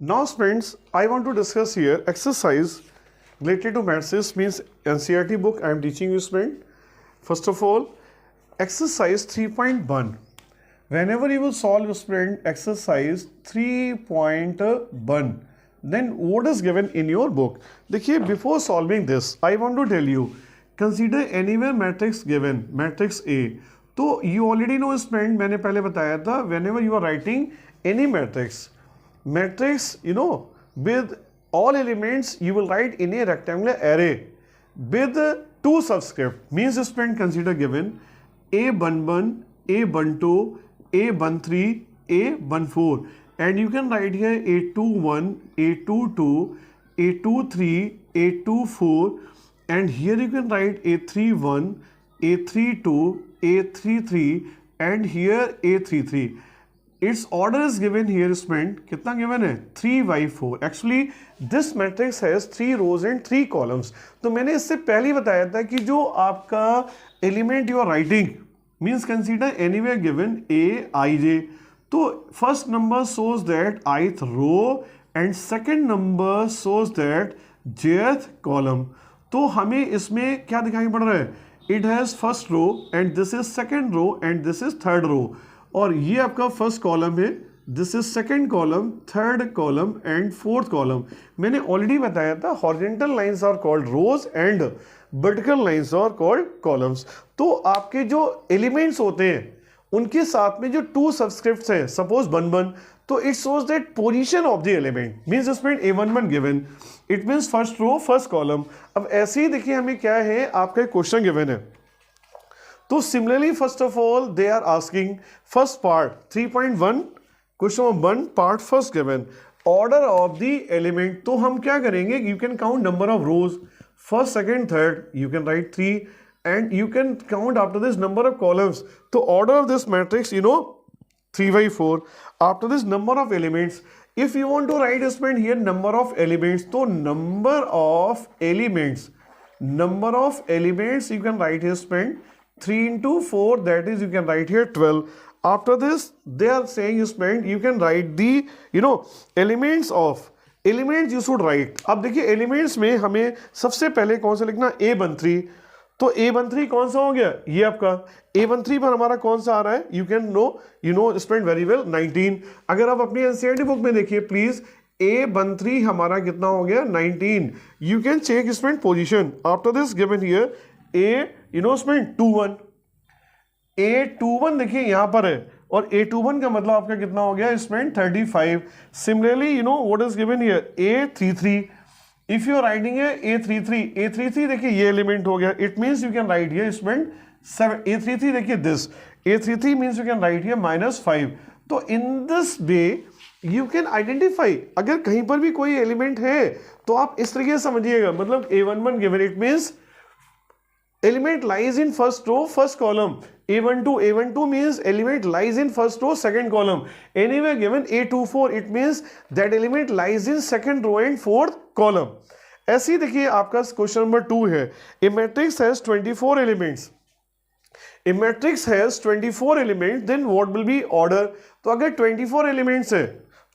Now friends, I want to discuss here exercise related to maths means NCERT book I am teaching you student. First of all, exercise 3.1. Whenever you will solve student exercise 3.1, then what is given in your book? देखिए before solving this, I want to tell you, consider anywhere matrix given, matrix A. तो you already know student, मैंने पहले बताया था, whenever you are writing any matrix, you know, with all elements you will write in a rectangular array with two subscript. Means student consider given A11, A12, A13, A14, and you can write here A21, A22, A23, A24, and here you can write A31, A32, A33, and here A33. Its order is given here student, कितना given है 3/4. Actually this matrix has 3 rows and 3 columns. तो मैंने इससे पहले ही बताया था कि जो आपका element you are writing means consider anywhere given A, I, J. तो first number shows that ith row and second number shows that jth column. तो हमें इसमें क्या दिखाई पड़ रहा है? It has first row and this is second row and this is third row. और ये आपका फर्स्ट कॉलम है, this is second column, third column and fourth column. मैंने ऑलरेडी बताया था horizontal lines are called rows and vertical lines are called columns. तो आपके जो एलिमेंट्स होते हैं उनके साथ में जो टू सबस्क्रिप्ट्स है, सपोज 1 तो it shows that position of the element. Means इसमें A11 given, it means first row first column. अब ऐसे ही देखिए हमें क्या है, आपका क्वेश्चन गिवन है. तो similarly first of all they are asking first part 3.1 question number 1 part first given order of the element. तो हम क्या करेंगे, you can count number of rows first second third, you can write 3 and you can count after this number of columns. तो order of this matrix 3/4. After this number of elements, if you want to write spend here number of elements, तो number of elements you can write here spend 3 into 4, that is you can write here 12. After this they are saying you can write the elements you should write. अब देखिए elements में हमें सबसे पहले कौन सा लिखना, A13. तो A13 कौन सा हो गया, ये आपका A13 पर हमारा कौन सा आ रहा है, you can know spend very well 19. अगर आप अपनी एनसीईआरटी बुक में देखिए प्लीज, A13 हमारा कितना हो गया 19. You can check spend position. After this given here A21 देखिए यहां पर है, और A21 का मतलब आपका कितना हो गया इसमें 35. Similarly what is given here A33. If you are writing है A33 देखिए ये एलिमेंट हो गया, it means you can write here इसमें 7. A33 देखिए this A33 means you can write here -5. तो in this way you can identify, अगर कहीं पर भी कोई एलिमेंट है तो आप इस तरीके से समझिएगा. मतलब A11 given, it means element lies in first row first column. A12 means element lies in first row second column. Anywhere given A24, it means that element lies in second row and fourth column. ऐसे ही देखिए आपका question number 2 है. A matrix has 24 elements. A matrix has 24 elements, then what will be order? तो अगर 24 elements है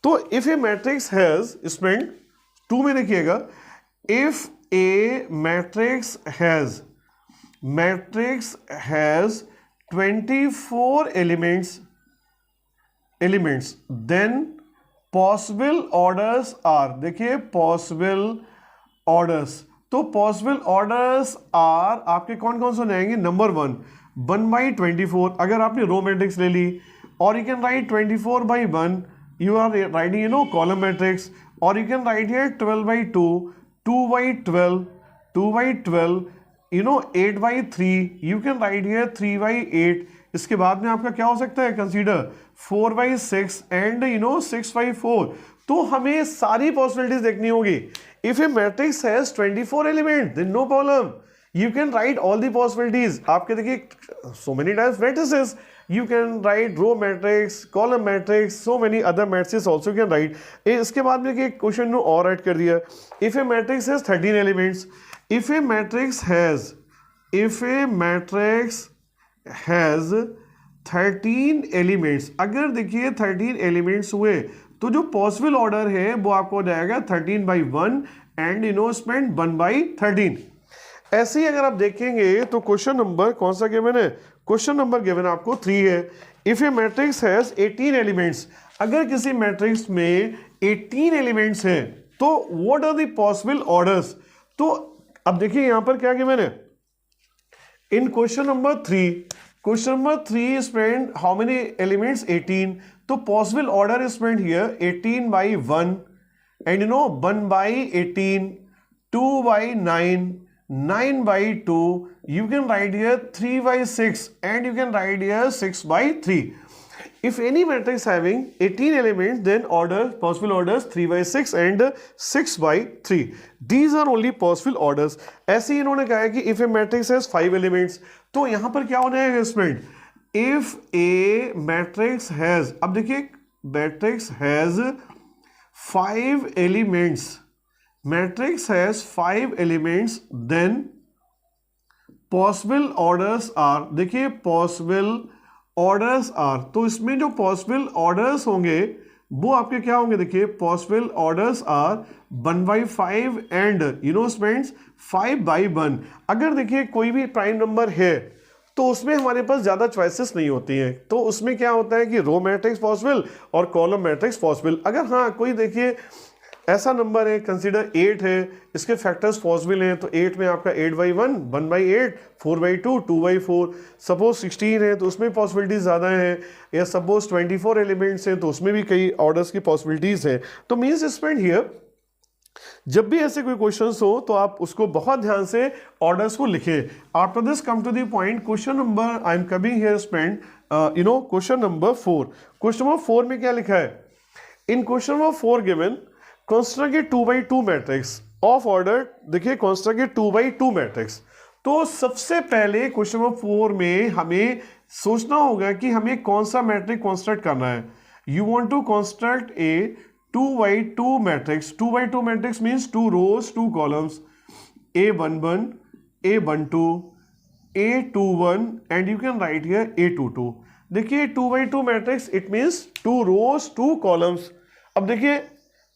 तो if a matrix has, इसमें 2 में देखिएगा, if a matrix has 24 elements, then possible orders are, देखिए possible orders. तो possible orders are आपके कौन कौन से हो जाएंगे, नंबर 1/24. अगर आपने रो मैट्रिक्स ले ली, और you can write 24/1, you are writing column matrix, और you can write here 12/2, 2/12, 2/12, 8/3, you can write here 3/8. इसके बाद में आपका क्या हो सकता है, कंसीडर 4/6 and 6/4. तो हमें सारी पॉसिबिलिटीज देखनी होगी. If a matrix has 24 element, then no problem, you can write all the possibilities. आपके देखिए so many types matrices, you can write row matrix, column matrix, so many other matrices also you can write. इसके बाद में एक question और right कर दिया. if a matrix has 13 elements, if a matrix has 13 elements, अगर देखिए 13 elements हुए तो जो पॉसिबल ऑर्डर है वो आपको हो जाएगा 13/1 एंड स्पेंड 1/13। ऐसे ही अगर आप देखेंगे तो क्वेश्चन नंबर कौन सा गिवन है, क्वेश्चन नंबर गिवन आपको 3 है। If a matrix has 18 elements, अगर किसी मैट्रिक्स में 18 एलिमेंट्स हैं तो what are the possible orders. तो अब देखिए यहां पर क्या गिवन है in question number 3, question number 3 spend how many elements 18, तो possible order is spend here 18/1 and 1/18, 2/9, 9/2, you can write here 3/6 and you can write here 6/3. If any matrix having 18 elements, then possible orders 3/6 and 6/3. These are only possible orders. ऐसे ही इन्होंने कहा है कि if a matrix has 5 elements, तो यहां पर क्या होना है student, if a matrix has, अब देखिए matrix has 5 elements, matrix has 5 elements, then possible orders are, देखिए possible orders are, तो इसमें जो possible orders होंगे वो आपके क्या होंगे, देखिए possible orders are 1/5 and students 5/1। अगर देखिए कोई भी प्राइम नंबर है तो उसमें हमारे पास ज़्यादा चॉइसेस नहीं होती हैं, तो उसमें क्या होता है कि रो मैट्रिक्स पॉसिबल और कॉलम मैट्रिक्स पॉसिबल। अगर हाँ कोई देखिए ऐसा नंबर है, कंसीडर 8 है, इसके फैक्टर्स पॉसिबल हैं, तो 8 में आपका 8/1, 1/8, 4/2, 2/4। सपोज 16 है तो उसमें पॉसिबिलिटीज ज़्यादा हैं, या सपोज 24 एलिमेंट्स हैं तो उसमें भी कई ऑर्डर्स की पॉसिबिलिटीज हैं। तो मीन्स स्पेंड हियर जब भी ऐसे कोई क्वेश्चंस हो तो आप उसको बहुत ध्यान से ऑर्डर्स को लिखें। After this come to the point, question number I am coming here spend question number 4। Question number 4 में क्या लिखा है, in question number 4 given construct a 2/2 matrix of order, देखिए कंस्ट्रक्ट ए 2/2 मैट्रिक्स। तो सबसे पहले क्वेश्चन नंबर 4 में हमें सोचना होगा कि हमें कौन सा मैट्रिक्स कंस्ट्रक्ट करना है। You want to construct a 2/2 matrix. 2/2 matrix means 2 rows 2 columns, A11, A12, A21 and you can write here A22। देखिए 2/2 matrix it means 2 rows 2 columns। अब देखिए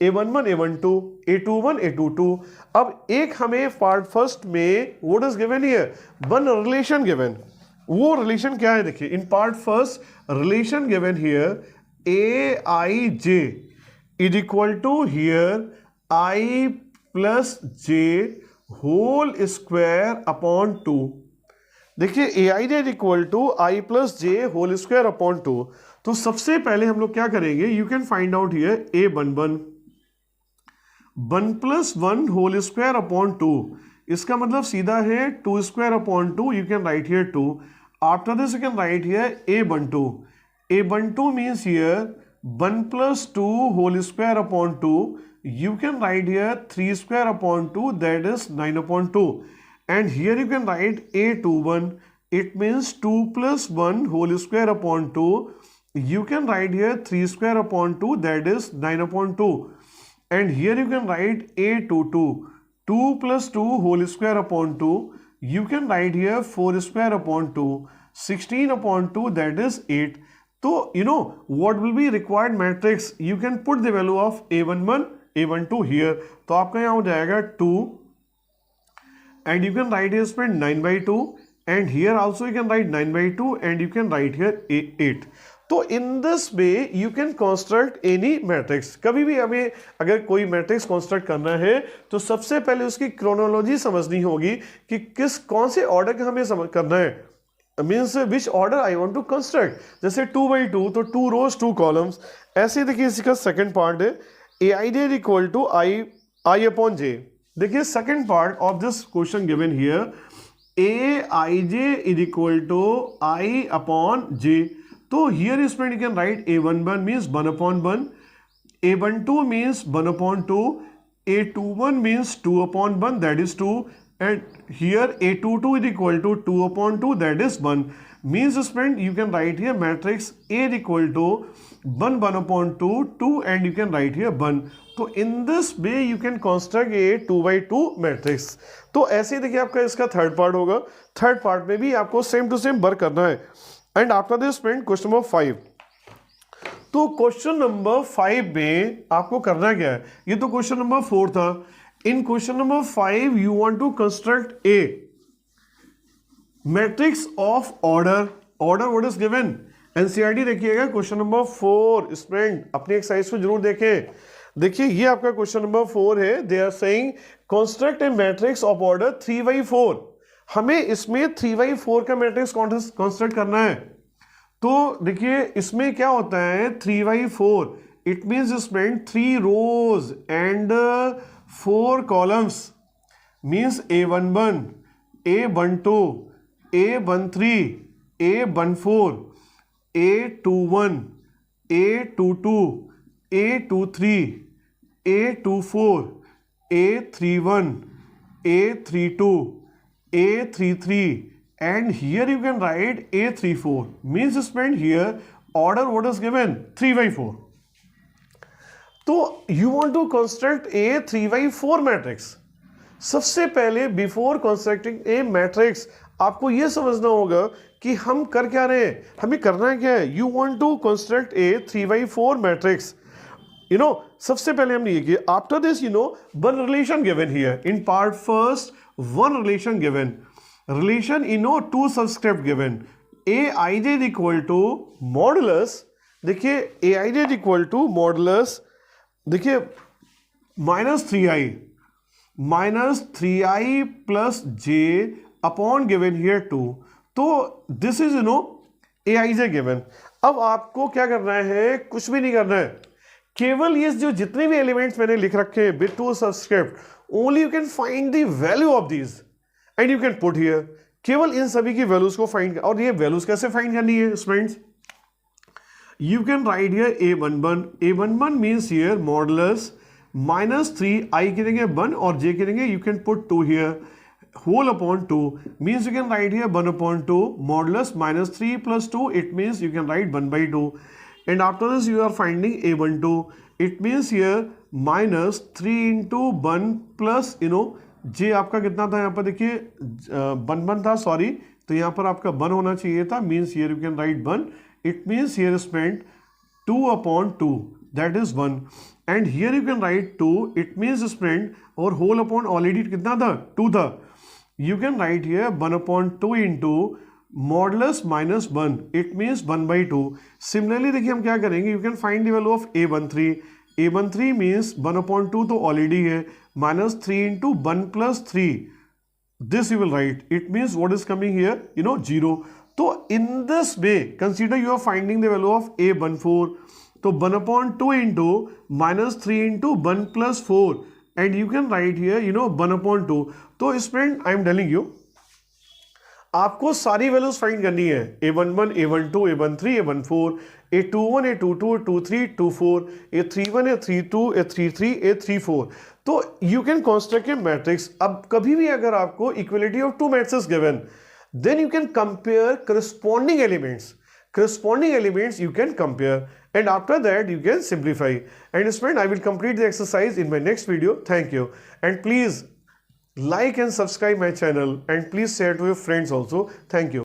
A11, A12, A21, A22। अब एक हमें पार्ट फर्स्ट में what is given here, one relation given. वो relation क्या है, देखिए इन part first relation given here AIJ is equal to here I plus J whole square upon 2। देखिए AIJ is equal to I plus J whole square upon 2। तो सबसे पहले हम लोग क्या करेंगे, you can find out here A11 1 + 1 whole square upon 2। इसका मतलब सीधा है 2 square upon 2, you can write here 2। After this you can write here A12। A12 means here 1 + 2 whole square upon 2, you can write here 3 square upon 2, that is 9/2। and here you can write A21, it means 2 + 1 whole square upon 2, you can write here 3 square upon 2, that is 9/2। and here you can write A22, 2 + 2 whole square upon 2, you can write here 4 square upon 2, 16/2, that is 8। तो what will be required matrix, you can put the value of A11, A12 here। तो आपका यहाँ हो जाएगा 2 and you can write here spend 9/2 and here also you can write 9/2 and you can write here 8। तो in this way you can construct any matrix। कभी भी हमें अगर कोई मैट्रिक्स कंस्ट्रक्ट करना है तो सबसे पहले उसकी क्रोनोलॉजी समझनी होगी कि कौन से ऑर्डर का हमें करना है, means which order I want to construct. जैसे 2/2 तो 2 rows 2 columns। ऐसे देखिए इसका सेकंड पार्ट है AIJ is equal to I/J। देखिए second part of this question given here AIJ is equal to I/J। तो here student you can right A11 means 1/1, A12 means 1/2, A21 means 2/1, that is 2, and here A22 is equal to 2/2, that is 1। means student you can write here matrix A is equal to 1/2, 2 and you can write here 1। तो in this way you can construct a 2/2 matrix। तो ऐसे ही देखिए आपका इसका third part होगा, third part में भी आपको सेम टू सेम वर्क करना है। And after this student question number 5। तो क्वेश्चन नंबर 5 में आपको करना क्या है, ये तो क्वेश्चन नंबर 4 था। In question number 5 you want to construct a matrix of order what is given. NCERT देखिएगा क्वेश्चन नंबर 4 स्टूडेंट अपनी एक्सरसाइज को जरूर देखें। देखिए ये आपका क्वेश्चन नंबर 4 है। They are saying construct a matrix of order 3/4। हमें इसमें 3/4 का मैट्रिक्स कंस्ट्रक्ट करना है। तो देखिए इसमें क्या होता है 3/4, it means student 3 rows and 4 columns, means A11, A12, A13, A14, A21, A22, A23, A24, A31, A32, A33, and here you can write A34. Means spent here order what is given 3/4. तो you want to construct a 3/4 matrix. सबसे पहले before constructing ए matrix आपको यह समझना होगा कि हम कर क्या रहे हैं, हमें करना क्या है। You want to construct a 3/4 matrix. सबसे पहले हमने ये किया। After this one relation given here in part first, one relation given, relation to subscript given. Aij is equal to modulus, देखिए Aij is equal to modulus, देखिए -3i plus j upon given here 2। तो this is Aij given. अब आपको क्या करना है, कुछ भी नहीं करना है, केवल ये जो जितने भी एलिमेंट्स मैंने लिख रखे हैं with two subscript, only you can find the value of these and you can put here. केवल इन सभी की वैल्यूज को फाइंड, और ये वैल्यूज कैसे फाइंड करनी है students, you can write here A11 means here modulus -3 i करेंगे 1 और j करेंगे, you can put 2 here, whole upon 2 means you can write here 1/2 modulus -3 plus 2, it means you can write 1/2, and after this you are finding A12, it means here -3 into 1 plus j आपका कितना था, यहाँ पर देखिए 1 था, sorry, तो यहाँ पर आपका 1 होना चाहिए था, means here you can write 1, it means here spent 2/2, that is 1, and here you can write 2, it means spent, और whole upon already कितना था 2 था, you can write here 1/2 into modulus -1, it means 1/2. Similarly देखिए हम क्या करेंगे, you can find the value of A13. A13 means 1/2 तो already है, -3 into 1 plus 3. This you will write. It means what is coming here? 0. तो in this way, consider you are finding the value of A14. तो 1/2 into -3 into 1 plus 4. And you can write here 1/2. तो student I am telling you, आपको सारी values find करनी है, A11, A12, A13, A14, A21, A22, A23, A24, A31, A32, A33, A34। तो you can construct a matrix. अब कभी भी अगर आपको equality of 2 matrix given, then you can compare corresponding elements you can compare, and after that you can simplify. And student, I will complete the exercise in my next video. Thank you, and please like and subscribe my channel, and please share to your friends also. Thank you.